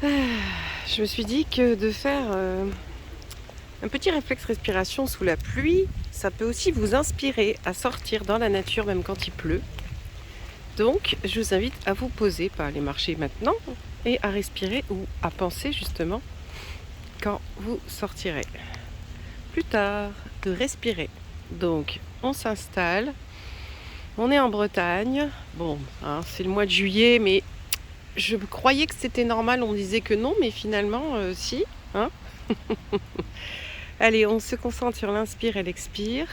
Ah, je me suis dit que de faire un petit réflexe respiration sous la pluie, ça peut aussi vous inspirer à sortir dans la nature même quand il pleut. Donc, je vous invite à vous poser, pas à aller marcher maintenant, et à respirer ou à penser justement quand vous sortirez. Plus tard, de respirer. Donc, on s'installe. On est en Bretagne. Bon, hein, c'est le mois de juillet, mais je croyais que c'était normal. On me disait que non, mais finalement, si. Hein. Allez, on se concentre sur l'inspire et l'expire.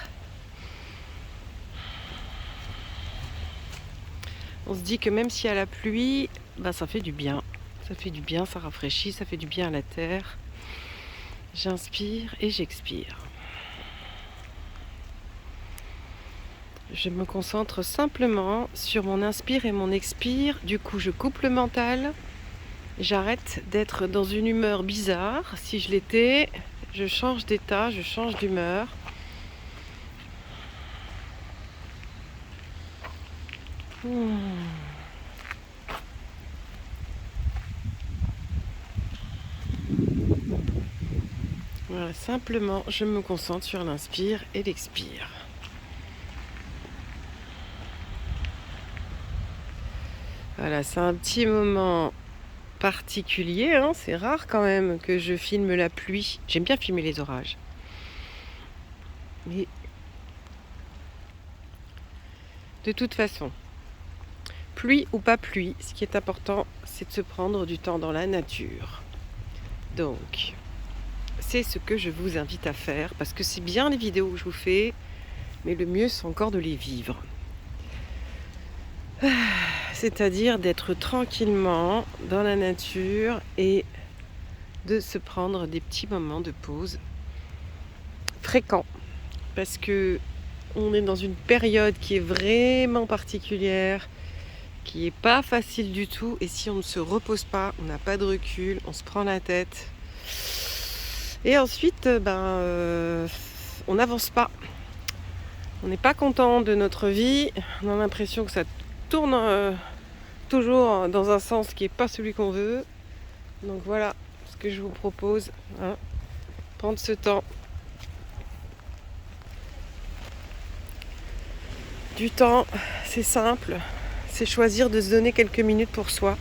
On se dit que même s'il y a la pluie, ça fait du bien. Ça fait du bien, ça rafraîchit, ça fait du bien à la terre. J'inspire et j'expire. Je me concentre simplement sur mon inspire et mon expire. Du coup, je coupe le mental. J'arrête d'être dans une humeur bizarre. Si je l'étais, je change d'état, je change d'humeur. Voilà, simplement, je me concentre sur l'inspire et l'expire. Voilà, c'est un petit moment particulier, hein. C'est rare quand même que je filme la pluie. J'aime bien filmer les orages. Mais de toute façon, pluie ou pas pluie, ce qui est important, c'est de se prendre du temps dans la nature. Donc, c'est ce que je vous invite à faire, parce que c'est bien les vidéos que je vous fais, mais le mieux, c'est encore de les vivre. C'est-à-dire d'être tranquillement dans la nature et de se prendre des petits moments de pause fréquents. Parce que on est dans une période qui est vraiment particulière, qui n'est pas facile du tout. Et si on ne se repose pas, on n'a pas de recul, on se prend la tête. Et ensuite, on n'avance pas. On n'est pas content de notre vie. On a l'impression que ça tourne toujours dans un sens qui n'est pas celui qu'on veut. Donc voilà ce que je vous propose. Hein. Prendre ce temps. Du temps, c'est simple. C'est choisir de se donner quelques minutes pour soi.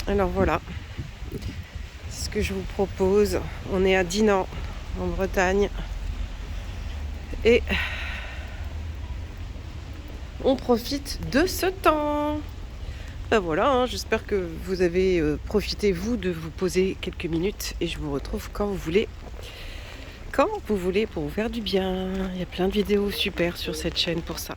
Alors voilà. C'est ce que je vous propose. On est à Dinan, en Bretagne. Et on profite de ce temps. Voilà, hein, j'espère que vous avez profité, vous, de vous poser quelques minutes. Et je vous retrouve quand vous voulez. Quand vous voulez pour vous faire du bien. Il y a plein de vidéos super sur cette chaîne pour ça.